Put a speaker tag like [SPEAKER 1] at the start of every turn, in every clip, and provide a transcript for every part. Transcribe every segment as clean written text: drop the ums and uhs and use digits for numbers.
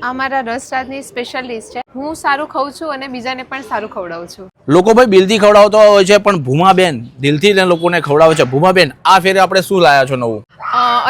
[SPEAKER 1] અમારા રસરાજની special dish છે. હું સારું ખાઉં છું અને બીજાને પણ સારું ખવડાવું છું.
[SPEAKER 2] લોકો ભાઈ દિલથી ખવડાવતો હોય છે, પણ ભૂમાબેન દિલથી ને લોકોને ખવડાવે છે. ભૂમાબેન, આ ફેરે આપણે શું લાયા છો નવું?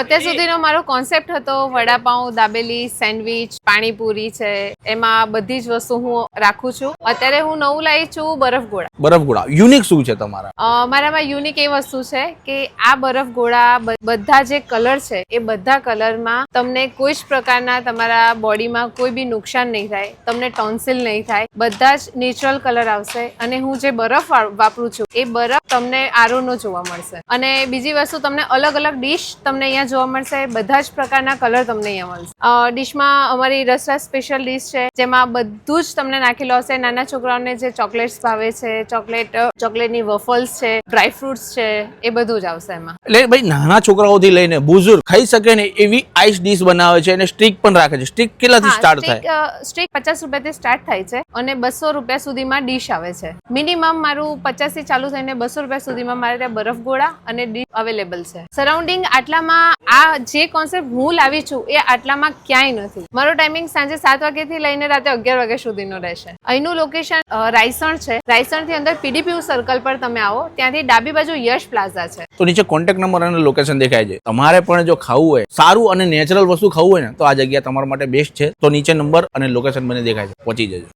[SPEAKER 1] અત્યાર સુધીનો મારો કોન્સેપ્ટ હતો વડાપાઉં, દાબેલી, સેન્ડવિચ, પાણીપુરી છે, એમાં બધી જ વસ્તુ હું રાખું છું. અત્યારે હું નવું લાવી છું બરફગોળા.
[SPEAKER 2] બરફગોળા યુનિક શું છે તમારા?
[SPEAKER 1] મારામાં યુનિક એ વસ્તુ છે કે આ બરફગોળા બધા જે કલર છે એ બધા કલરમાં તમને કોઈ જ પ્રકારના તમારા બોડીમાં કોઈ બી નુકસાન નહીં થાય, તમને ટોન્સિલ નહીં થાય, બધા જ નેચરલ કલર આવશે. અને હું જે બરફ વાપરું છું એ બરફ તમને આરોનો જોવા મળશે. અને બીજી વસ્તુ તમને અલગ અલગ ડીશ તમને અહીંયા જોવા મળશે. બધા જ પ્રકારના કલર તમને અહીંયા મળશે. ડીશમાં અમારી રસરાજ સ્પેશિયલ ડીશ છે જેમાં બધું જ તમને નાખેલું હશે. નાના છોકરાઓને જે ચોકલેટ્સ ભાવે છે, ચોકલેટની વફલ્સ છે, ડ્રાયફ્રૂટ્સ છે, એ બધું જ આવશે એમાં.
[SPEAKER 2] એટલે ભાઈ નાના છોકરાઓથી લઈને બુઝુર્ગ ખાઈ શકે ને એવી આઈસ ડીશ બનાવે છે અને સ્ટીક પણ રાખે છે. સ્ટીક કેટલાથી સ્ટાર્ટ થાય?
[SPEAKER 1] સ્ટીક 50 રૂપિયાથી સ્ટાર્ટ થાય છે અને 200 રૂપિયા સુધીમાં ડીશ આવે છે. મિનિમમ મારું 50 થી ચાલુ થઈને 200 રૂપિયા સુધીમાં મારે ત્યાં બરફગોળા અને ડીશ અવેલેબલ છે. સરાઉન્ડિંગ આટલામાં આ જે કોન્સેપ્ટ હું લાવી છું એ આટલામાં ક્યાંય નથી. મારો ટાઈમિંગ સાંજે 7 વાગ્યાથી લઈને રાતે 11 વાગ્યા સુધીનો રહેશે. અહીંનું લોકેશન રાયસણ છે. રાયસણથી અંદર પીડીપીયુ સર્કલ પર તમે આવો, ત્યાંથી ડાબી બાજુ યશ પ્લાઝા છે.
[SPEAKER 2] તો નીચે કોન્ટેક્ટ નંબર અને લોકેશન દેખાય છે. તમારે પણ જો ખાવું હોય, સારું અને નેચરલ વસ્તુ ખાવું હોય ને, તો આ જગ્યા તમારા માટે બેસ્ટ છે. તો નીચે નંબર અને લોકેશન મને દેખાય છે, પહોંચી જજો.